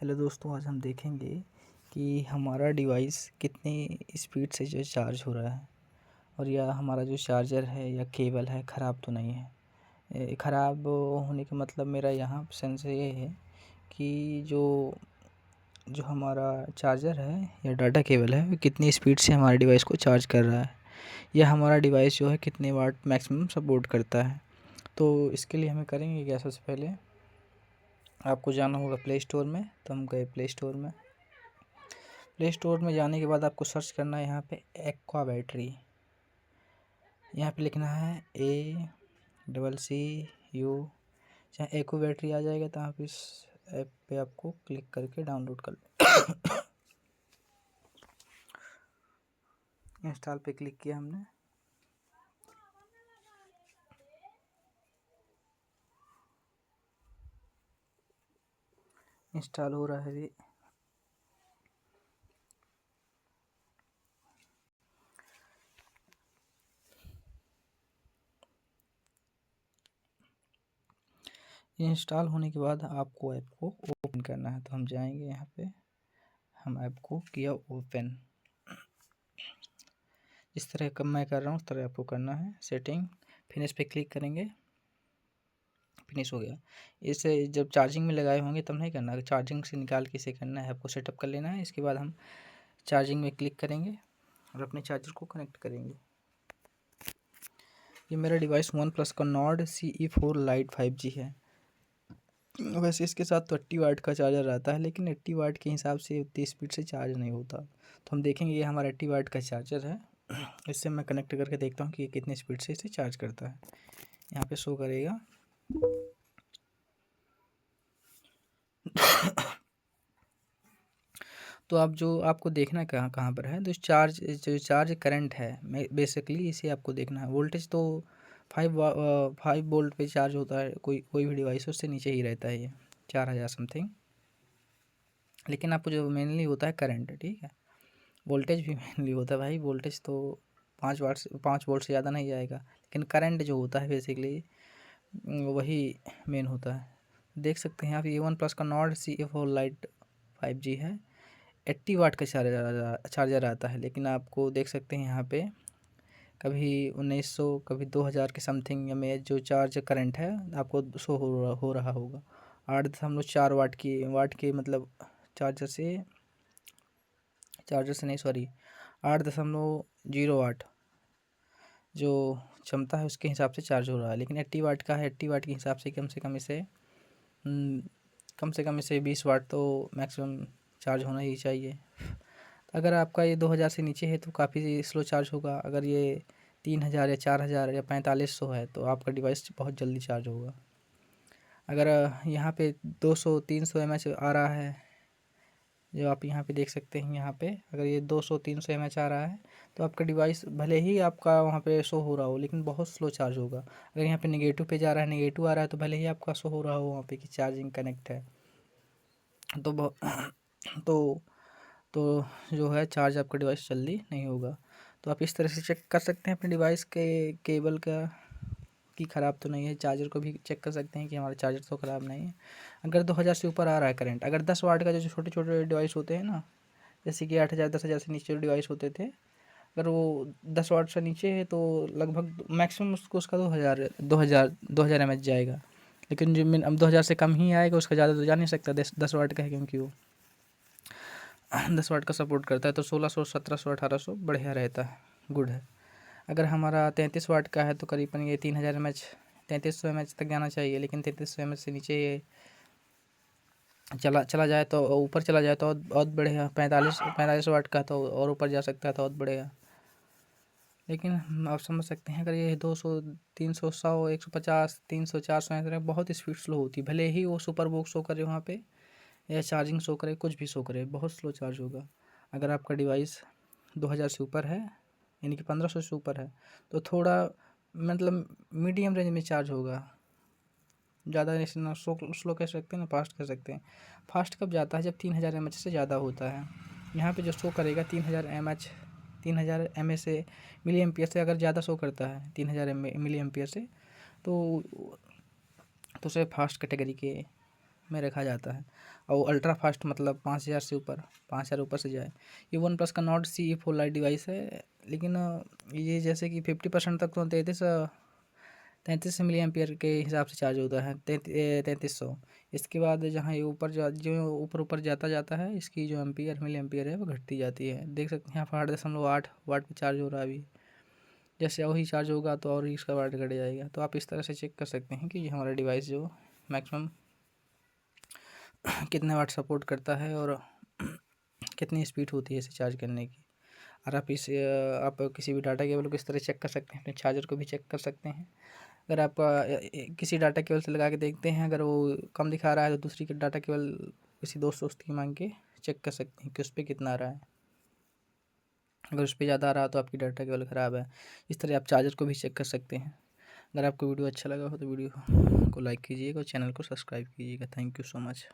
Hello दोस्तों, आज हम देखेंगे कि हमारा डिवाइस कितनी स्पीड से जो चार्ज हो रहा है और या हमारा जो चार्जर है या केबल है ख़राब तो नहीं है। ख़राब होने का मतलब मेरा यहाँ सेंस ये है कि जो जो हमारा चार्जर है या डाटा केबल है वो कितनी स्पीड से हमारे डिवाइस को चार्ज कर रहा है या हमारा डिवाइस जो है कितने वाट मैक्सिमम सपोर्ट करता है। तो इसके लिए हमें करेंगे क्या, सबसे पहले आपको जाना होगा प्ले स्टोर में। तो हम गए प्ले स्टोर में जाने के बाद आपको सर्च करना है यहाँ पे एक्वा बैटरी। यहाँ पे लिखना है ACCU, चाहे एक्वा बैटरी आ जाएगा। तो आप इस ऐप पे आपको क्लिक करके डाउनलोड कर इंस्टॉल पे क्लिक किया हमने। इंस्टॉल हो रहा है अभी। इंस्टॉल होने के बाद आपको ऐप को ओपन करना है। तो हम जाएंगे यहाँ पे, हम ऐप को किया ओपन। इस तरह का मैं कर रहा हूँ, उस तरह आपको करना है। सेटिंग, फिनिश पे क्लिक करेंगे। फिनिश हो गया। इसे जब चार्जिंग में लगाए होंगे तब नहीं करना, चार्जिंग से निकाल के इसे करना है, आपको सेटअप कर लेना है। इसके बाद हम चार्जिंग में क्लिक करेंगे और अपने चार्जर को कनेक्ट करेंगे। ये मेरा डिवाइस वन प्लस का नॉर्ड CE4 लाइट 5G है। वैसे इसके साथ तो 80 वाट का चार्जर रहता है, लेकिन 80 वाट के हिसाब से उतनी स्पीड से चार्ज नहीं होता। तो हम देखेंगे, ये हमारा 80 वाट का चार्जर है। इससे मैं कनेक्ट करके देखता हूँ कि ये कितनी स्पीड से इसे चार्ज करता है। यहाँ पे शो करेगा। तो आप जो आपको देखना कहाँ कहाँ पर है, तो जो चार्ज करंट है बेसिकली इसे आपको देखना है। वोल्टेज तो 5 वोल्ट पे चार्ज होता है, कोई भी डिवाइस उससे नीचे ही रहता है ये 4000 समथिंग। लेकिन आपको जो मेनली होता है करंट, ठीक है। वोल्टेज भी मेनली होता है भाई, वोल्टेज तो 5 वोल्ट से ज़्यादा नहीं जाएगा, लेकिन करंट जो होता है बेसिकली वही मेन होता है। देख सकते हैं आप, ये वन प्लस का नॉर्ड CE4 लाइट 5G है। 80 वाट का चार्जर आता है, लेकिन आपको देख सकते हैं यहाँ पे कभी 1900 कभी 2000 के समथिंग में जो चार्ज करंट है आपको शो हो रहा होगा। 8.4 वाट की मतलब चार्जर से नहीं, सॉरी, 8.0 वाट जो क्षमता है उसके हिसाब से चार्ज हो रहा है। लेकिन 80 वाट का है, 80 वाट के हिसाब से कम से कम इसे 20 वाट तो मैक्सिमम चार्ज होना ही चाहिए। अगर आपका ये 2000 से नीचे है तो काफ़ी स्लो चार्ज होगा। अगर ये 3000 या 4000 या 4500 है तो आपका डिवाइस बहुत जल्दी चार्ज होगा। अगर यहाँ पे 200-300 mAh आ रहा है, जो आप यहाँ पे देख सकते हैं, यहाँ पे अगर ये 200-300 mAh आ रहा है तो आपका डिवाइस भले ही आपका वहाँ पे शो हो रहा हो, लेकिन बहुत स्लो चार्ज होगा। अगर यहाँ पे नेगेटिव पे जा रहा है, नेगेटिव आ रहा है, तो भले ही आपका शो हो रहा हो वहाँ पे कि चार्जिंग कनेक्ट है, तो तो तो जो है चार्ज आपका डिवाइस जल्दी नहीं होगा। तो आप इस तरह से चेक कर सकते हैं अपने डिवाइस के केबल का कि ख़राब तो नहीं है। चार्जर को भी चेक कर सकते हैं कि हमारा चार्जर तो ख़राब नहीं है। अगर 2000 से ऊपर आ रहा है करंट, अगर 10 वाट का जो छोटे छोटे डिवाइस होते हैं ना, जैसे कि 8000 10,000 से नीचे डिवाइस होते थे, अगर वो 10 वाट से नीचे है तो लगभग मैक्सिमम उसका 2000 mAh जाएगा। लेकिन जो अब 2000 से कम ही आएगा, उसका ज़्यादा तो जा नहीं सकता। 10 वाट का है, क्योंकि वो 10 वाट का सपोर्ट करता है। तो 1600 1700 1800 बढ़िया रहता है, गुड है। अगर हमारा 33 वाट का है तो करीबन ये 3000 mAh 3300 mAh तक जाना चाहिए। लेकिन 3300 mAh से नीचे ये चला जाए तो, ऊपर चला जाए तो बहुत बढ़िया। 45 वाट का तो और ऊपर जा सकता है तो बहुत बढ़िया। लेकिन आप समझ सकते हैं, अगर ये 200 300 100 150 300 400 ऐसे बहुत स्पीड स्लो होती है। भले ही वो सुपर बॉक्स शो करे वहाँ पे या चार्जिंग शो करे, कुछ भी शो करे, बहुत स्लो चार्ज होगा। अगर आपका डिवाइस 2000 से ऊपर है, यानी कि 1500 से ऊपर है, तो थोड़ा मतलब मीडियम रेंज में चार्ज होगा। ज़्यादा ऐसे ना स्लो कह सकते हैं ना फास्ट कह सकते हैं। फास्ट कब जाता है, जब 3000 mAh से ज़्यादा होता है। यहाँ पे जो शो करेगा 3000 mAh से मिली एम्पियर से अगर ज़्यादा शो करता है 3000 मिली एम्पियर से, तो उसे फास्ट कैटेगरी के में रखा जाता है। और अल्ट्रा फास्ट मतलब 5000 से ऊपर, 5000 ऊपर से जाए। ये वन प्लस का Nord C full light device है, लेकिन ये जैसे कि 50% तक तो 33 मिली एम्पियर के हिसाब से चार्ज होता है, 3300। इसके बाद जहाँ ये ऊपर जो ऊपर जाता जाता है, इसकी जो मिली एम्पियर है वो घटती जाती है। देख सकते हैं यहाँ पर 8.8 वाट पे चार्ज हो रहा है अभी। जैसे वही चार्ज होगा तो और इसका वाट घट जाएगा। तो आप इस तरह से चेक कर सकते हैं कि हमारा डिवाइस जो मैक्सिमम कितने वाट सपोर्ट करता है और कितनी स्पीड होती है इसे चार्ज करने की। और आप किसी भी डाटा केबल को इस तरह चेक कर सकते हैं, अपने चार्जर को भी चेक कर सकते हैं। अगर आप किसी डाटा केबल से लगा के देखते हैं, अगर वो कम दिखा रहा है तो दूसरी के डाटा केबल किसी दोस्त की मांग के चेक कर सकते हैं कि उस पर कितना आ रहा है। अगर उस पर ज़्यादा आ रहा है तो आपकी डाटा केबल ख़राब है। इस तरह आप चार्जर को भी चेक कर सकते हैं। अगर आपको वीडियो अच्छा लगा हो तो वीडियो को लाइक कीजिएगा और चैनल को सब्सक्राइब कीजिएगा। Thank you so much.